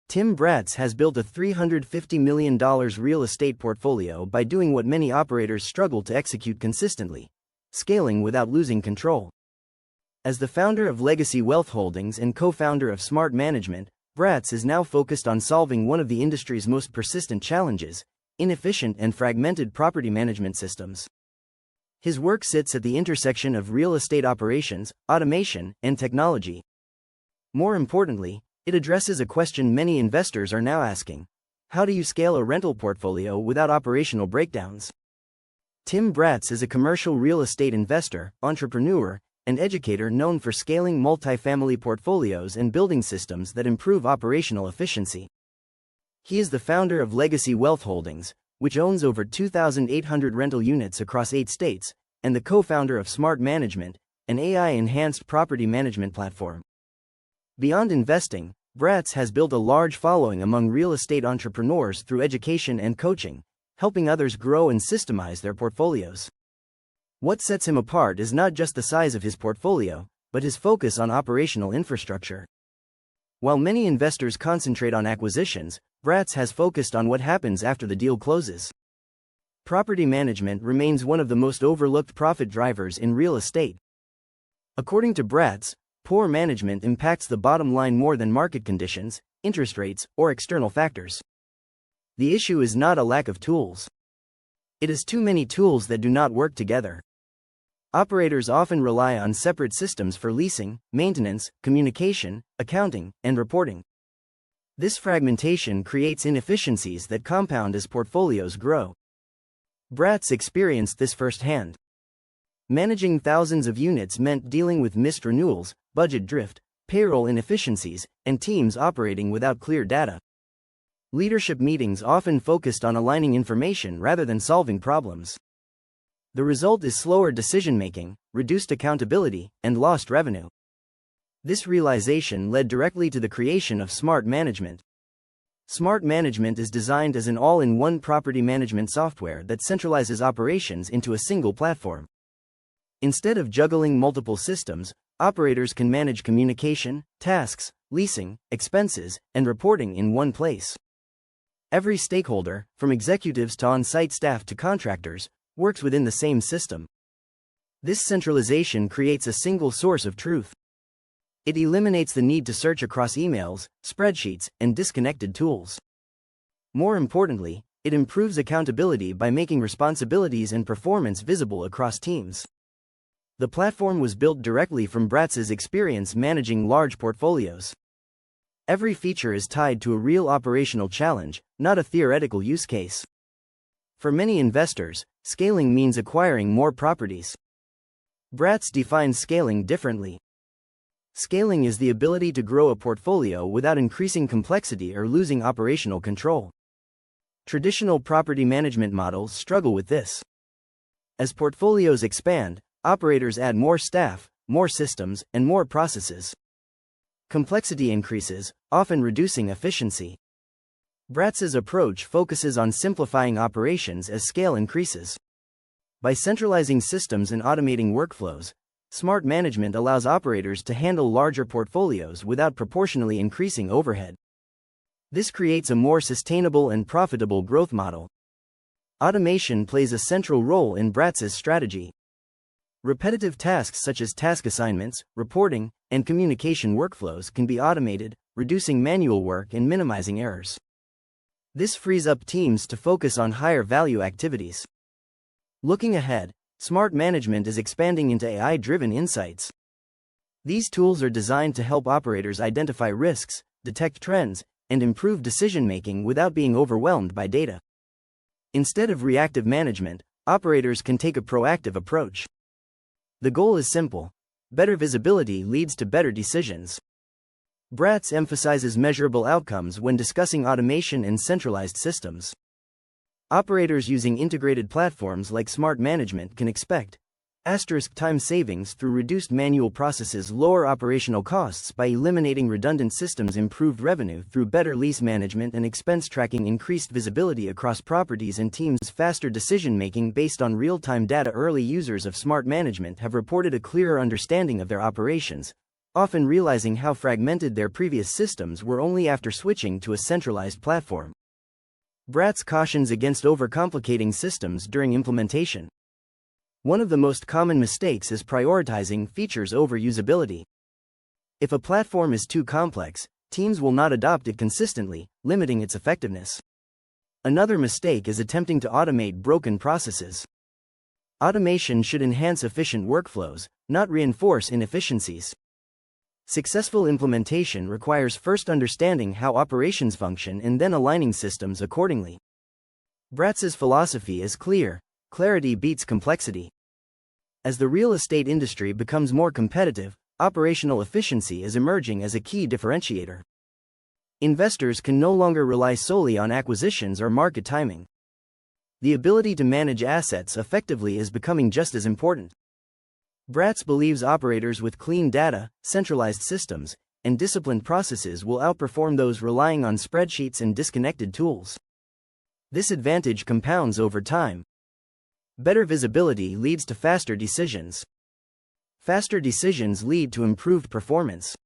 Tim Bratz has built a $350 million real estate portfolio by doing what many operators struggle to execute consistently: scaling without losing control. As the founder of Legacy Wealth Holdings and co-founder of Smart Management, Bratz is now focused on solving one of the industry's most persistent challenges: inefficient and fragmented property management systems. His work sits at the intersection of real estate operations, automation, and technology. More importantly, it addresses a question many investors are now asking: how do you scale a rental portfolio without operational breakdowns? Tim Bratz is a commercial real estate investor, entrepreneur, and educator known for scaling multifamily portfolios and building systems that improve operational efficiency. He is the founder of Legacy Wealth Holdings, which owns over 2,800 rental units across 8 states, and the co-founder of Smart Management, an AI-enhanced property management platform. Beyond investing, Bratz has built a large following among real estate entrepreneurs through education and coaching, helping others grow and systemize their portfolios. What sets him apart is not just the size of his portfolio, but his focus on operational infrastructure. While many investors concentrate on acquisitions, Bratz has focused on what happens after the deal closes. Property management remains one of the most overlooked profit drivers in real estate. According to Bratz, poor management impacts the bottom line more than market conditions, interest rates, or external factors. The issue is not a lack of tools. It is too many tools that do not work together. Operators often rely on separate systems for leasing, maintenance, communication, accounting, and reporting. This fragmentation creates inefficiencies that compound as portfolios grow. Bratz experienced this firsthand. Managing thousands of units meant dealing with missed renewals, budget drift, payroll inefficiencies, and teams operating without clear data. Leadership meetings often focused on aligning information rather than solving problems. The result is slower decision-making, reduced accountability, and lost revenue. This realization led directly to the creation of Smart Management. Smart Management is designed as an all-in-one property management software that centralizes operations into a single platform. Instead of juggling multiple systems, operators can manage communication, tasks, leasing, expenses, and reporting in one place. Every stakeholder, from executives to on-site staff to contractors, works within the same system. This centralization creates a single source of truth. It eliminates the need to search across emails, spreadsheets, and disconnected tools. More importantly, it improves accountability by making responsibilities and performance visible across teams. The platform was built directly from Bratz's experience managing large portfolios. Every feature is tied to a real operational challenge, not a theoretical use case. For many investors, scaling means acquiring more properties. Bratz defines scaling differently. Scaling is the ability to grow a portfolio without increasing complexity or losing operational control. Traditional property management models struggle with this. As portfolios expand, operators add more staff, more systems, and more processes. Complexity increases, often reducing efficiency. Bratz's approach focuses on simplifying operations as scale increases. By centralizing systems and automating workflows, Smart Management allows operators to handle larger portfolios without proportionally increasing overhead. This creates a more sustainable and profitable growth model. Automation plays a central role in Bratz's strategy. Repetitive tasks such as task assignments, reporting, and communication workflows can be automated, reducing manual work and minimizing errors. This frees up teams to focus on higher value activities. Looking ahead, Smart Management is expanding into AI-driven insights. These tools are designed to help operators identify risks, detect trends, and improve decision-making without being overwhelmed by data. Instead of reactive management, operators can take a proactive approach. The goal is simple: better visibility leads to better decisions. Bratz emphasizes measurable outcomes when discussing automation and centralized systems. Operators using integrated platforms like Smart Management can expect time savings through reduced manual processes, lower operational costs by eliminating redundant systems, improved revenue through better lease management and expense tracking, increased visibility across properties and teams, faster decision-making based on real-time data. Early users of Smart Management have reported a clearer understanding of their operations, often realizing how fragmented their previous systems were only after switching to a centralized platform. Bratz cautions against overcomplicating systems during implementation. One of the most common mistakes is prioritizing features over usability. If a platform is too complex, teams will not adopt it consistently, limiting its effectiveness. Another mistake is attempting to automate broken processes. Automation should enhance efficient workflows, not reinforce inefficiencies. Successful implementation requires first understanding how operations function and then aligning systems accordingly. Bratz's philosophy is clear: clarity beats complexity. As the real estate industry becomes more competitive, operational efficiency is emerging as a key differentiator. Investors can no longer rely solely on acquisitions or market timing. The ability to manage assets effectively is becoming just as important. Bratz believes operators with clean data, centralized systems, and disciplined processes will outperform those relying on spreadsheets and disconnected tools. This advantage compounds over time. Better visibility leads to faster decisions. Faster decisions lead to improved performance.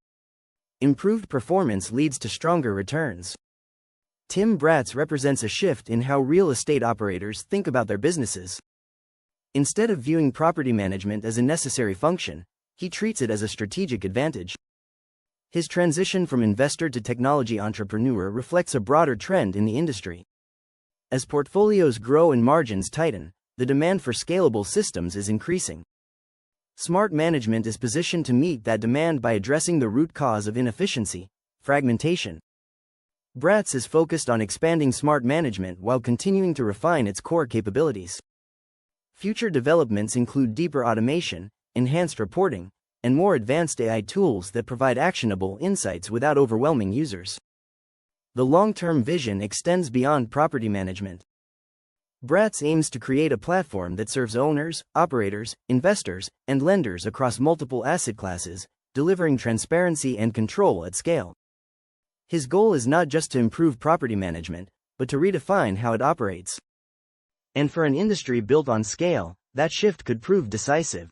Improved performance leads to stronger returns. Tim Bratz represents a shift in how real estate operators think about their businesses. Instead of viewing property management as a necessary function, he treats it as a strategic advantage. His transition from investor to technology entrepreneur reflects a broader trend in the industry. As portfolios grow and margins tighten, the demand for scalable systems is increasing. Smart management is positioned to meet that demand by addressing the root cause of inefficiency: fragmentation. Bratz is focused on expanding smart management while continuing to refine its core capabilities. Future developments include deeper automation, enhanced reporting, and more advanced AI tools that provide actionable insights without overwhelming users. The long-term vision extends beyond property management. Bratz aims to create a platform that serves owners, operators, investors, and lenders across multiple asset classes, delivering transparency and control at scale. His goal is not just to improve property management, but to redefine how it operates. And for an industry built on scale, that shift could prove decisive.